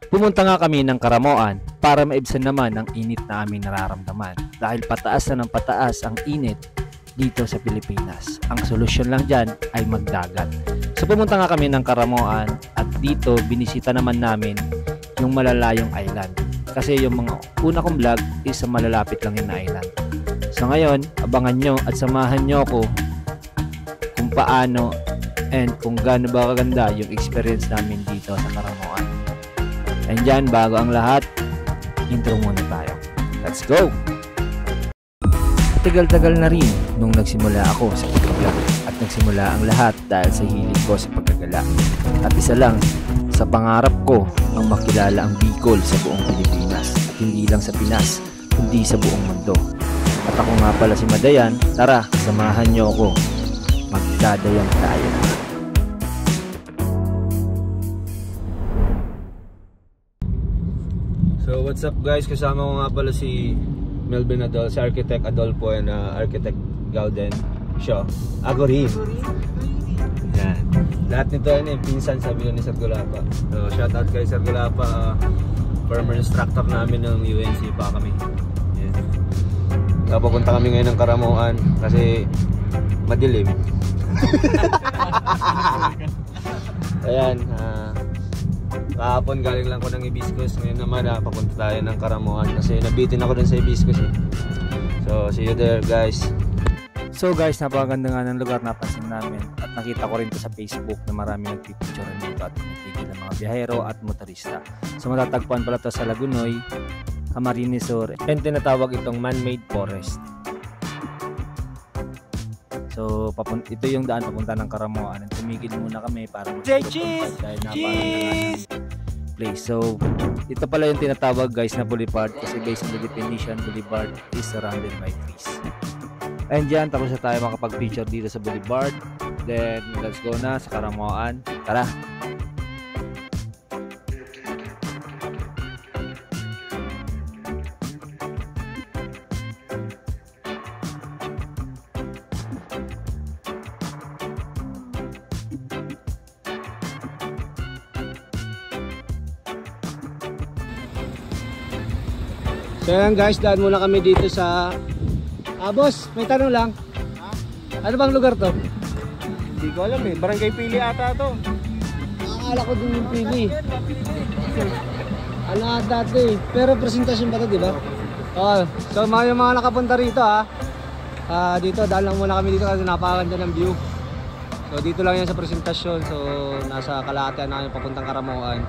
Pumunta nga kami ng Karamoan para maibsan naman ang init na aming nararamdaman dahil pataas na ng pataas ang init dito sa Pilipinas. Ang solusyon lang dyan ay magdagat. So pumunta nga kami ng Karamoan at dito binisita naman namin yung malalayong island. Kasi yung mga una kong vlog is sa malalapit lang yung island. So ngayon, abangan nyo at samahan nyo ako kung paano and kung gaano ba kaganda yung experience namin dito sa Karamoan. And dyan, bago ang lahat, intro muna tayo. Let's go! Tagal-tagal na rin nung nagsimula ako sa pag-vlog at nagsimula ang lahat dahil sa hilig ko sa pagkagala. At isa lang sa pangarap ko ang makilala ang Bicol sa buong Pilipinas at hindi lang sa Pinas, kundi sa buong mundo. At ako nga pala si Madayan, tara, samahan nyo ako. Magdadayan tayo. So what's up guys, kasama ko nga pala si Melvin Adol, si Architect Adolfo and Architect Gauden Shaw. Ako rin. Yan. Lahat nito ay pinsan sabi ko ni Sir Gulapa. So shout out kay Sir Gulapa, former instructor namin ng UNC pa kami. Yan. Papunta kami ngayon ng Karamoan kasi madilim. Ayan, kahapon galing lang ko ng Hibiscus. Ngayon naman papunta tayo ng Karamoan kasi nabitin ako dun sa Hibiscus eh. So see you there guys. So guys, napakaganda nga ng lugar, napansin namin at nakita ko rin to sa Facebook na marami nagpipicturean dito at pinitigil ng mga biyahero at motorista. So matatagpuan pala to sa Lagunoy, Camarines Sur, and tinatawag itong man-made forest. So ito yung daan papunta ng Karamoan. Tumigil muna kami para mag-cheese dahil napakaganda ng place. So ito pala yung tinatawag guys na boulevard kasi based on the definition, boulevard is surrounded by trees. And dyan tapos na tayo makapag-picture dito sa boulevard. Then let's go na sa Karamoan. Tara! So yan guys, daan muna kami dito sa boss, may tanong lang. Ano bang lugar to? Hindi ko alam eh, Barangay Pili ata to. Akala ko din yung Pili. Ano ata to eh, pero presentasyon ba to, di ba? So yung mga nakapunta rito dito, daan lang muna kami dito kasi napakaganda ng view. So dito lang yan sa presentasyon, so nasa kalahatian na kami papuntang Karamoan.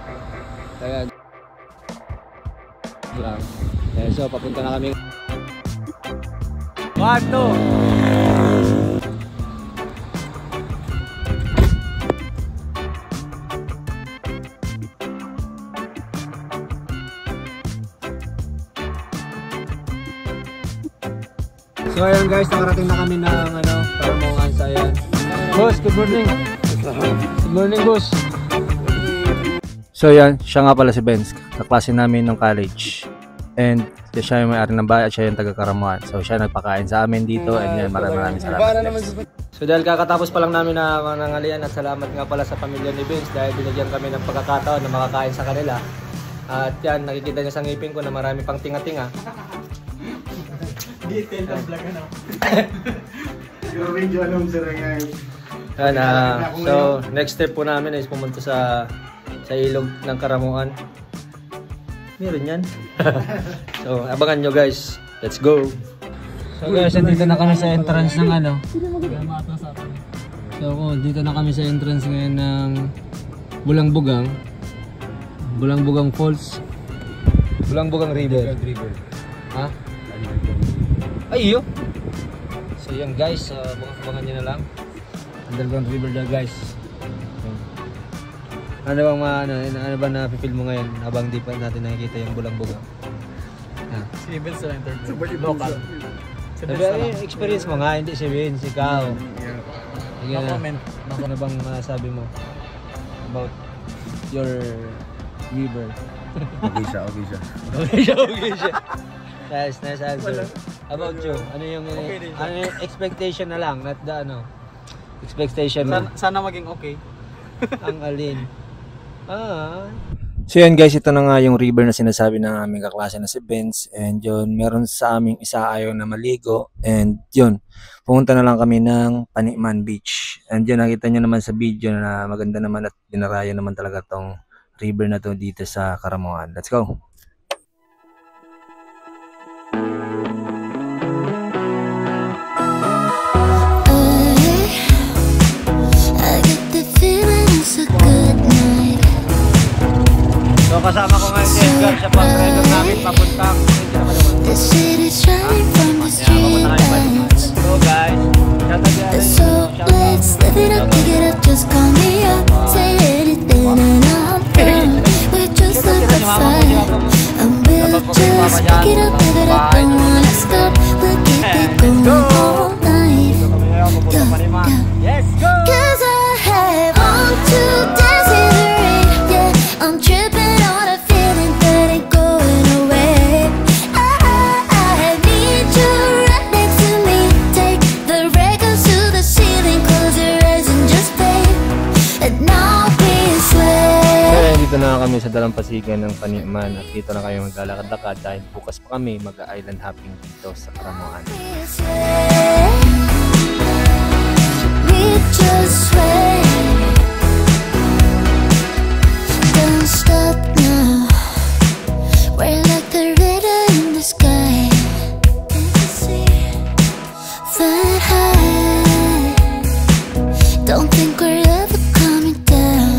Ayan. So papunta na kami. 1, 2. So ayan guys, nakarating na kami ng Karamoan. So ayan. Boss, good morning. Good morning boss. So ayan, siya nga pala si Benz, kaklase namin ng college. And siya yung may-ari ng bahay at siya yung taga-Karamoan. So siya nagpakain sa amin dito and yan, maraming salamat. So dahil kakatapos pa lang namin na manangalian at salamat nga pala sa pamilya ni Vince dahil binigyan kami ng pagkakataon na makakain sa kanila. At yan, nakikita niyo sa ngipin ko na marami pang tinga-tinga. Detail ng vlog ano. Video anong sir ngayon. So next step po namin is pumunta sa ilog ng Karamoan. Meron yan. So, abangan nyo guys. Let's go. So guys, dito na kami sa entrance ng dito na kami sa entrance ngayon ng Bulangbugang Falls. Bulangbugang River. Ha? Ay, iyo. So yan guys, abangan nyo na lang. Underground River na guys. Ano bang napipil mo ngayon habang di pa natin nakikita yung Bulangbugang? Si Vince na interview. Local. Experience mo nga, hindi si Vince, ikaw. No comment. Ano bang masabi mo about your river? Okay siya. Nice answer. About you, ano yung expectation na lang, not the expectation mo? Sana maging okay. Ang alin? So yun guys, ito na nga yung river na sinasabi ng aming kaklase na si Vince. And yun, meron sa aming isa ayaw na maligo. And yun, pumunta na lang kami ng Paniman Beach. And yun, nakita nyo naman sa video na maganda naman at dinaraya naman talaga tong river na to dito sa Caramoan. Let's go! So kasama ko ngayon si Edgar sa pang-trailer namin papuntang The city's shining from the street lights. So guys, So let's live it up, pick it up, just call me up. Say anything and I'm down. We're just like a fire, and we'll just pick it up, don't wanna stop. We'll keep it going all night. let's go! 'Cause I want to dance in the rain. Yeah, I'm tripping on a feeling that ain't going away. I need you right next to me. Take the records to the ceiling, close your eyes and just play. And now we sway. Kaya dito na kami sa dalampasigan ng Paniman at dito na kayo maglalakad-lakad dahil bukas pa kami mag-island hopping dito sa Caramoan. We sway. We just sway. Don't stop now. We're like the river in the sky. Flying high. Don't think we're ever coming down.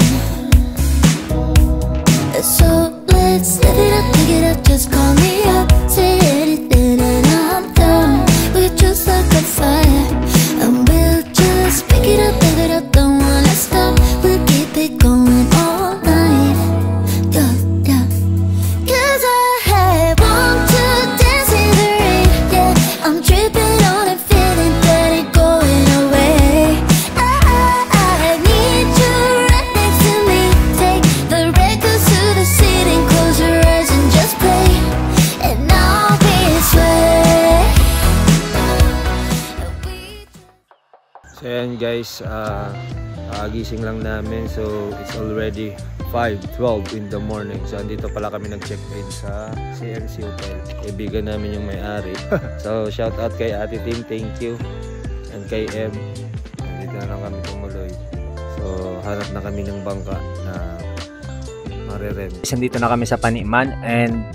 So let's live it up, pick it up, just call me up. Say anything and I'm down. We're just like a fire, and we'll just pick it up, don't wanna stop. We'll keep it going all night. Yeah, yeah. 'Cause I want to dance in the rain. Yeah, I'm tripping on a feeling that ain't going away. I need you right next to me. Take the records to the ceiling, close your eyes and just play. And now we sway. So yan guys, gising lang namin. So it's already 5:12 in the morning. So andito pala kami nag-check-in sa CMC Hotel. Kaibigan namin yung may-ari. So shout out kay Ate Tim, thank you. And kay M. Andito na lang kami tumuloy. So hanap na kami ng bangka na marirem. Andito na kami sa Paniman and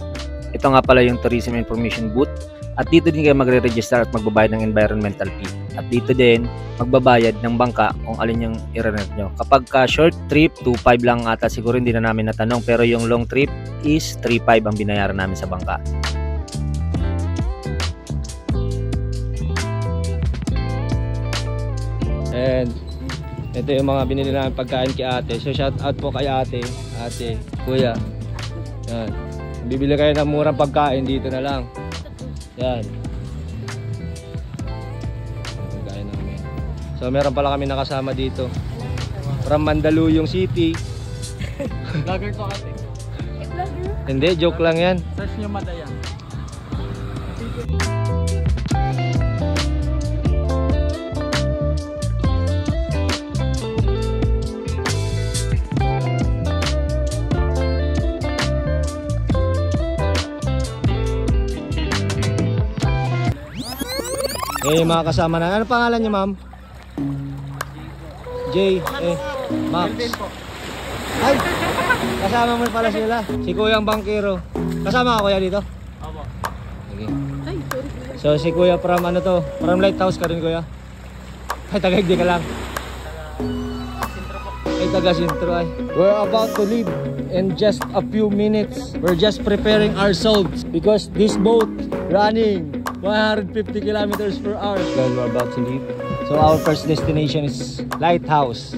ito nga pala yung tourism information booth. At dito din kayo magre-register at magbabayad ng environmental fee. At dito din magbabayad ng bangka kung alin yung i-rent nyo. Kapag ka short trip, 2.5 lang ata, siguro hindi na namin natanong. Pero yung long trip is 3.5 ang binayaran namin sa bangka. And ito yung mga binili namin pagkain kay ate. So shout out po kay ate, kuya. Yan. Bibili kayo ng murang pagkain dito na lang. Yan. Pagkain namin. So meron pala kami nakasama dito. From Mandaluyong City. Vlogger to kasi. Hindi, joke lang yan. Search nyo Madayan. Yung mga kasama na. Ano pangalan niyo, ma'am? J. Max. Ay! Kasama mo pala sila. Si Kuyang Bangkero. Kasama ka kuya dito? Opo. Okay. So si Kuya from ano to? From Lighthouse ka rin kuya? Ay, taga-Igdi ka lang. Ay, taga-Sintro ay. We're about to leave in just a few minutes. We're just preparing ourselves because this boat running 150 kilometers per hour. Guys, we're about to leave. So our first destination is Lighthouse.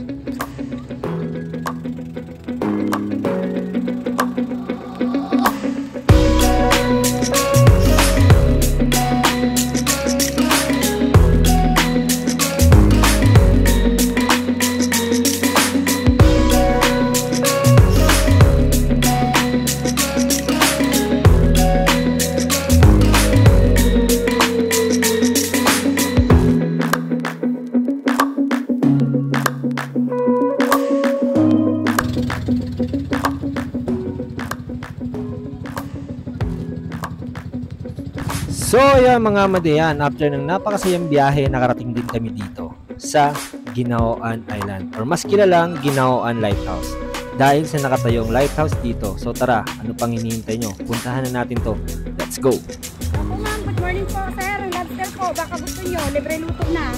So ayan mga madayan, after ng napakasayang biyahe, nakarating din kami dito sa Ginaoan Island or mas kilalang Ginaoan Lighthouse. Dahil sa nakatayong lighthouse dito. So tara, ano pang hinihintay nyo? Puntahan na natin to. Let's go! Ako ma'am, good morning po sir. Lobster po, baka gusto nyo, libre luto na.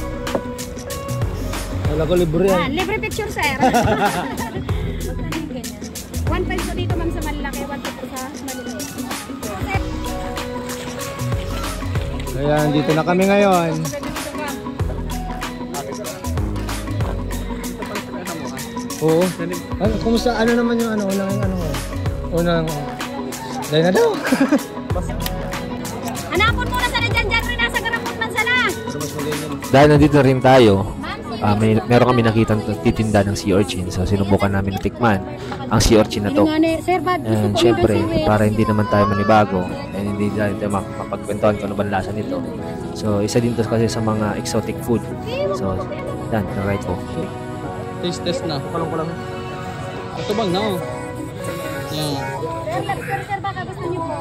Wala ko libre yan. Libre picture sir. Magkano yung ganyan? 1.5 po dito ma'am sa malaki, 1.5 po sa maliliit. Ayan, dito na kami ngayon. Oo. Ano, kumusta? Ano naman yung unang dahil na daw. Hanapon muna sana dyan, rin nasa garapon man sana. Dahil nandito rin tayo, meron kami nakita titinda ng sea urchin. So sinubukan namin na tikman ang sea urchin na to. And syempre, para hindi naman tayo manibago and hindi tayo mapagkwentuhan kung ano ba lasa nito. So isa din to kasi sa mga exotic food. So yan, try ko. Taste test na. Kulong ko lang. Ito bang na oh. Yan. Sir, baka gusto nyo po.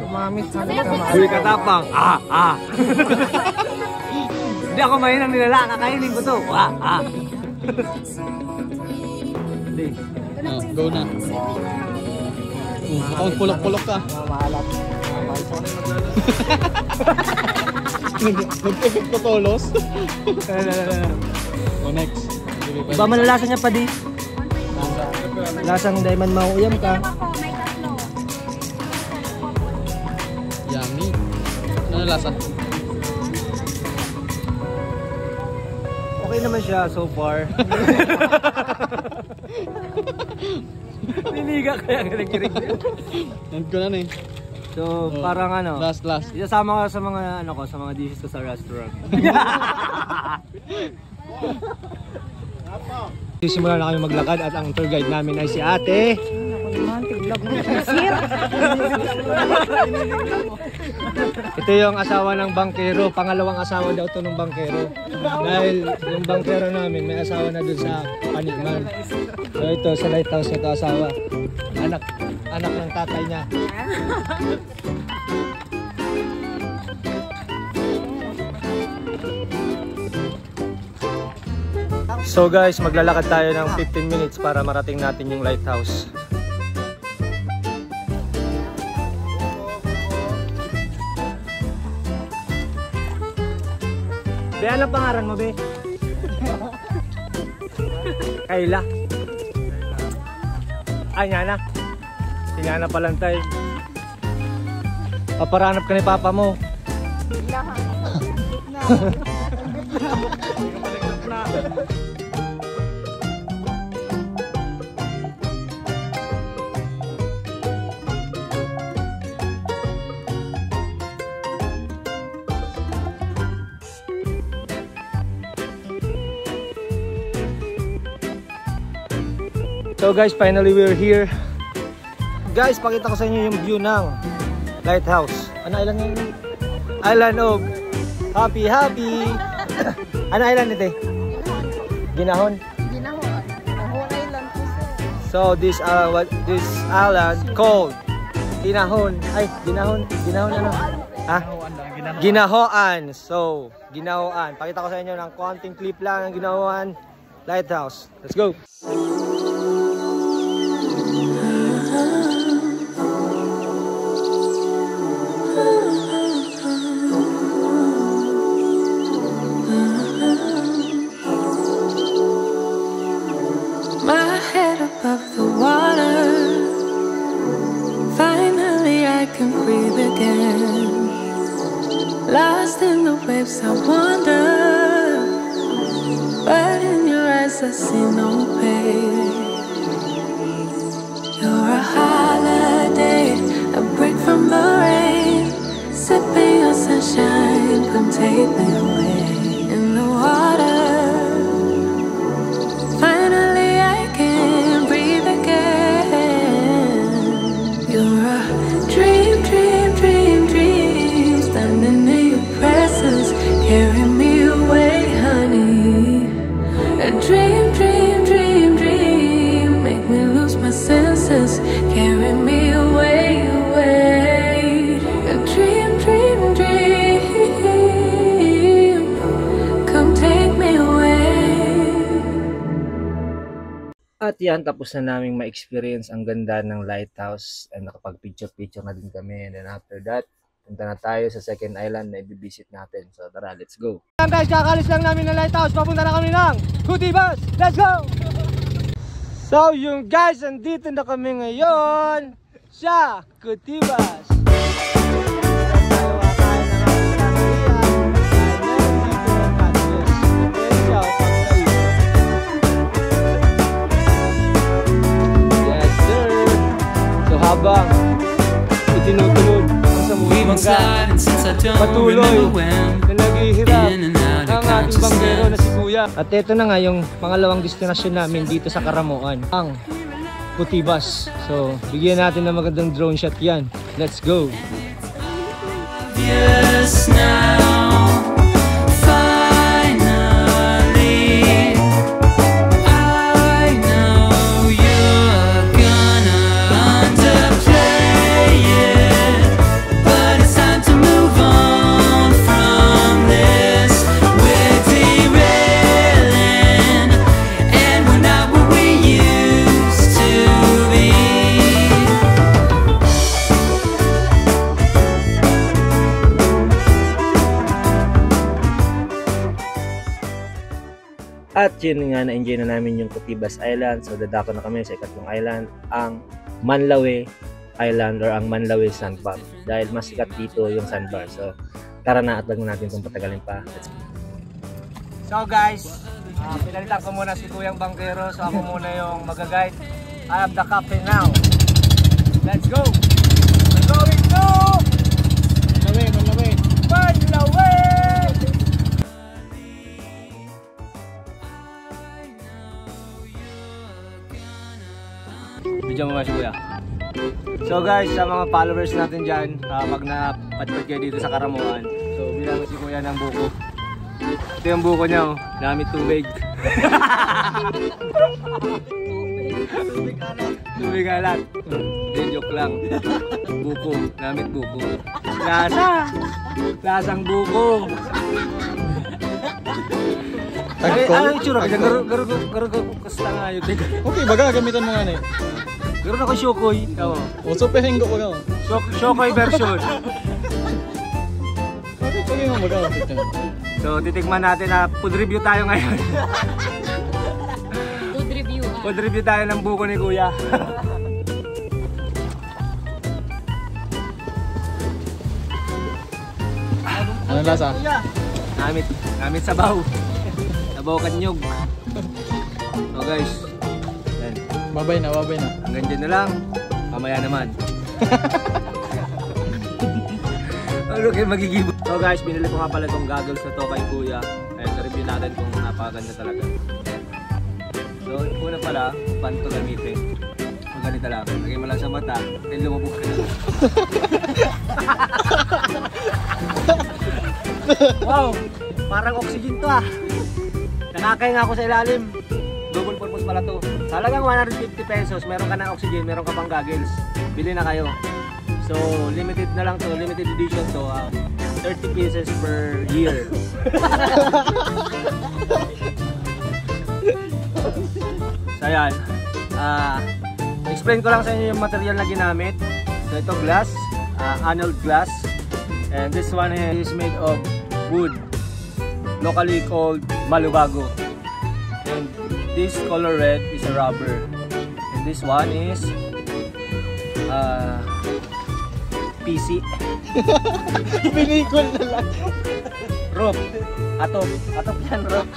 Tumamit sa Uy, katapang. Hindi ako mahinang nilala. Kakainin ko to. Go na. Mukhang pulok-pulok ka. Nag-effect ko tolos. Next. Ba malalasa niya pa di? Lasang diamond mauuyam ka. May tatlo. Yummy. Ano lasa? Okay naman siya so far. Niniga kaya kinig-kinig. End ko na eh. So parang ano. Last. Isasama ko sa mga sa mga dishes ko sa restaurant. Sisimula na kami maglakad at ang tour guide namin ay si Ate. Ito yung asawa ng bangkero, pangalawang asawa daw to ng bangkero. Dahil yung bangkero namin may asawa na dun sa Panigman. So ito sa lighthouse nito asawa. Anak ng tatay niya. So guys, maglalakad tayo ng 15 minutes para marating natin yung lighthouse. Be, ano pangalan mo, Be? Kayla. Ay, Nyana. Si Nyana Palantay. Paparanap ka ni Papa mo. So guys, finally we're here. Guys, pakita ko sa inyo yung view ng lighthouse. Ano island ngayon? Island of Happy. Ano island ito? Ginahon. Ginahon island po sir. So this island called Ginahon. Ay, Ginahon ano? Ha? Ginahoan. So, Ginahoan. Pakita ko sa inyo ng konting clip lang ng Ginahoan Lighthouse. Let's go. My head above the water. Finally I can breathe again. Lost in the waves I wander, but in your eyes I see no pain. You're a holiday, a break from the rain. Sipping your sunshine, come take me away. In the water, finally I can breathe again. You're a dream, standing in your presence. Carry me away, honey. A dream, make me lose my senses. Carry me away. A dream. At yan, tapos na naming ma-experience ang ganda ng lighthouse and nakapag-picture-picture na din kami. And then after that, punta na tayo sa second island na i-visit natin. So tara, let's go! Guys, kakalis lang namin ng lighthouse. Papunta na kami ng Cutibas. Let's go! So yung guys, andito na kami ngayon sa Cutibas. Yes sir. So habang itinutunod ang samuhang mangga, patuloy na naghihirap ang ating banggero na si Kuya. At ito na nga yung pangalawang destinasyon namin dito sa Karamoan, ang Cutibas. So bigyan natin ng magandang drone shot yan. Let's go! Yes, now, finally, I know you're gonna underplay it, but it's time to move on from this. We're derailing, and we're not what we used to be. At yun nga, na-enjoy na namin yung Cutibas Island. So dadako na kami sa ikatlong island, ang Manlawe Island or ang Manlawe Sandbar. Dahil mas sikat dito yung sandbar. So tara na at wag na natin itong patagalin pa. Let's go. So guys, pinalitan ko muna si Kuyang Banggero. So ako muna yung mag-guide. I am the captain now. Let's go! We're going to Manlawe! Video mo ba si Kuya? So guys, sa mga followers natin dyan, pag napadpad kayo dito sa Karamoan, so bilang si Kuya ng buko. Ito yung buko niya, oh. Gamit tubig. Tubig alat. Hindi, joke lang. Buko, gamit buko. Lasang buko. Ano yung tsura? Garo kasta nga yun. Okay, baga gamitan mo nga na eh. Garo na ko shokoy. O, so pehenggo ko ka. Shokoy version. Okay, pagay mo baga. So, titikman natin na food review tayo ngayon. Food review. Food review tayo ng buko ni Kuya. Anong lasa? Gamit sabaw. Sabaw kanyog. So guys, yan. Babay na. Hanggang dyan na lang. Mamaya naman. Ano kayo magigibo? So guys, binili ko nga pala itong goggles na to kay Kuya. Ayan, na-review natin kung napakaganda talaga. Ayan. So, una pala, paano ito gamitin? Kung ganito lang, lagay mo lang sa mata, then lumabog ka na. Wow! Parang oxygen to ah! Nakakain nga ako sa ilalim. Double purpose pala to. Talagang 150 pesos, meron ka ng oxygen, meron ka pang goggles. Bili na kayo. So, limited na lang to, limited edition to. 30 pieces per year. So, ayan. Explain ko lang sa inyo yung material na ginamit. So, ito glass, angled glass. And this one is made of wood, locally called malubago. And this color red is a rubber. And this one is PC. Pinikol na lang. Rope. Atop yan, rope.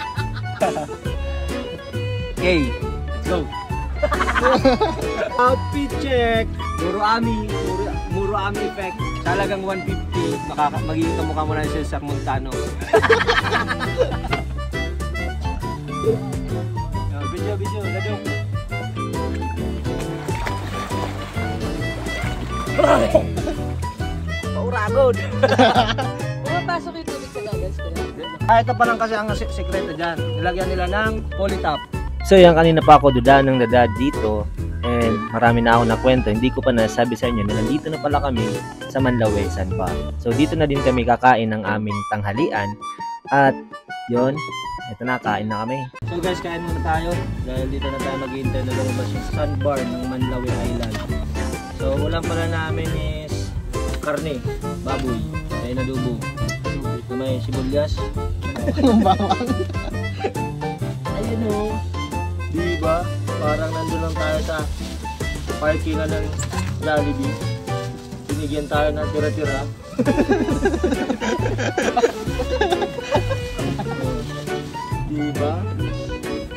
Okay, let's go. Outfit check. Muro Ami effect. Talagang 150. Magiging kamukha mo na siya sa Montano. Video, ladong. Pauragod. Pumapasok yung tubig sa goggles ko. Ito pa lang kasi ang sekreto dyan. Nilagyan nila ng polytop. So yan, kanina pa ako duda ng dada dito and marami na ako nakwento. Hindi ko pa nasabi sa inyo na nandito na pala kami sa Manlawe Sandbar. So dito na din kami kakain ng aming tanghalian at yon, ito na, kain na kami. So guys, kain muna tayo. Dahil dito na tayo maghihintay na lumabas yung sandbar ng Manlawi Island. So ulam pala namin is karne, baboy, kaya nadubo. Na may sibuyas. Yung bawang. Ayun o. Diba? Parang nandun lang tayo sa parking na ng Jollibee. Binigyan tayo ng tira-tira. Diba?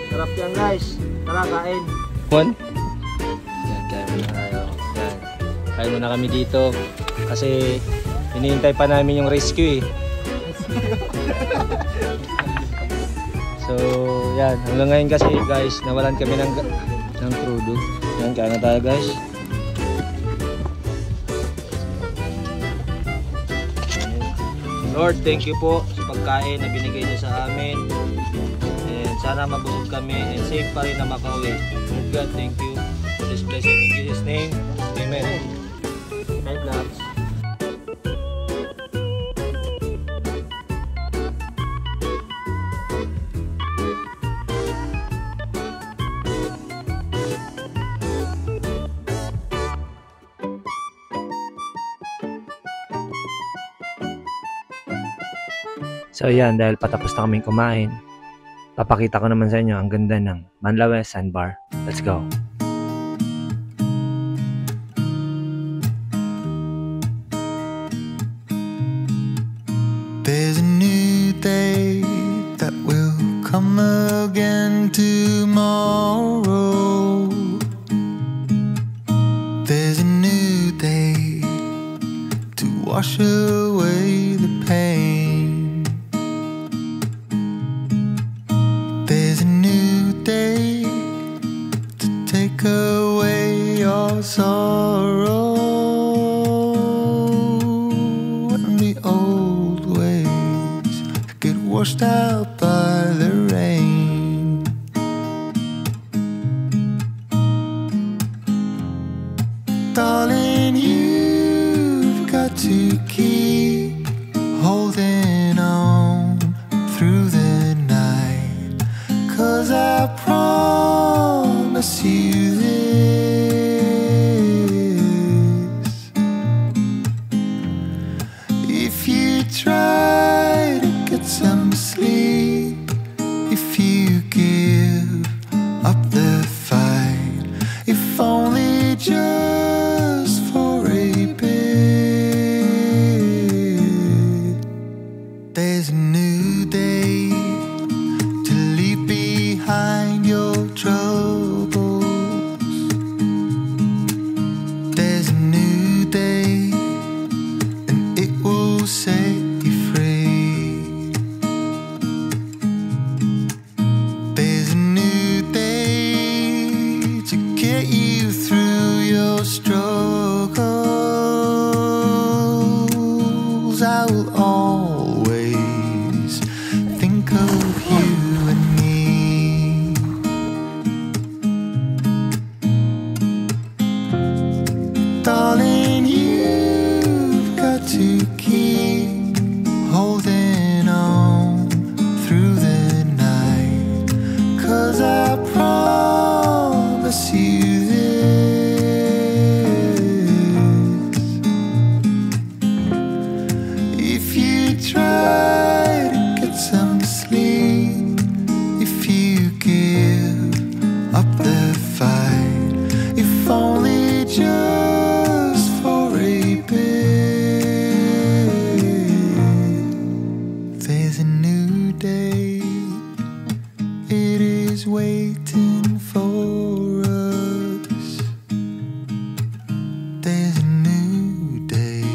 Sarap yan guys. Tara, kain. Juan? Yan, kain muna tayo. Yan. Kain muna kami dito. Kasi hinihintay pa namin yung rescue eh. So, yan. Hanggang ngayon kasi guys, nawalan kami ng crudo. Yan, kain na tayo guys. Lord, thank you po sa pagkain na binigay niyo sa amin. And sana mabusog kami and safe pa rin na makauwi. Lord God, thank you for this blessing in Jesus' name. Amen. Night vlogs. So yan, dahil patapos na kaming kumain, papakita ko naman sa inyo ang ganda ng Manlawi Sandbar. Let's go! There's a new day that will come again tomorrow. There's a new day to wash away the pain. There's a new day to take away your sorrow, and the old ways get washed out by the rain. Darling, you've got to keep holding on through the night, 'cause I promise you this: if you try to get some sleep, if you give up the fight, if only just for a bit, there's a new day to leave behind your troubles. There's a new day, and it will set you free. There's a new day to get you through your struggles. I will always think of you and me. Darling, you've got to keep holding on through the night, 'cause I promise you this: if you try to get some sleep, if you give up the fight, if only just for a bit, there's a new day. It is waiting for us. There's a new day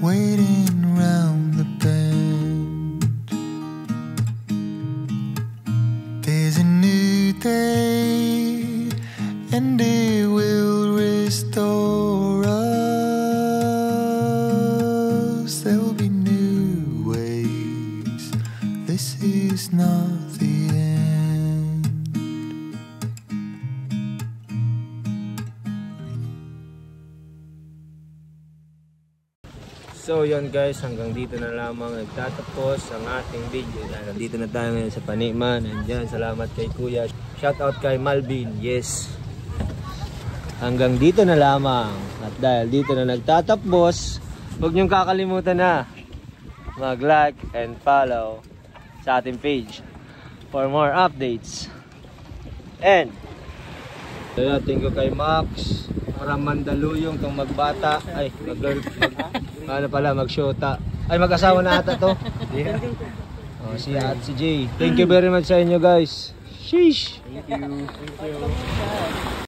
waiting round the bend. There's a new day, and it will restore us. There'll be new ways. This is not the end. So yun guys, hanggang dito na lamang nagtatapos ang ating video. Nandito na tayo ngayon sa Paniman. Andyan, salamat kay Kuya. Shout out kay Malvin. Yes. Hanggang dito na lamang. At dahil dito na nagtatapos, huwag niyong kakalimutan na mag-like and follow sa ating page for more updates. And thank you kay Max para mandaluyong tong magbata. Ay, mag-shota. Ay, mag-asawa na ata to. Yeah. Oh, si Jay. Thank you very much sa inyo guys. Sheesh. Thank you.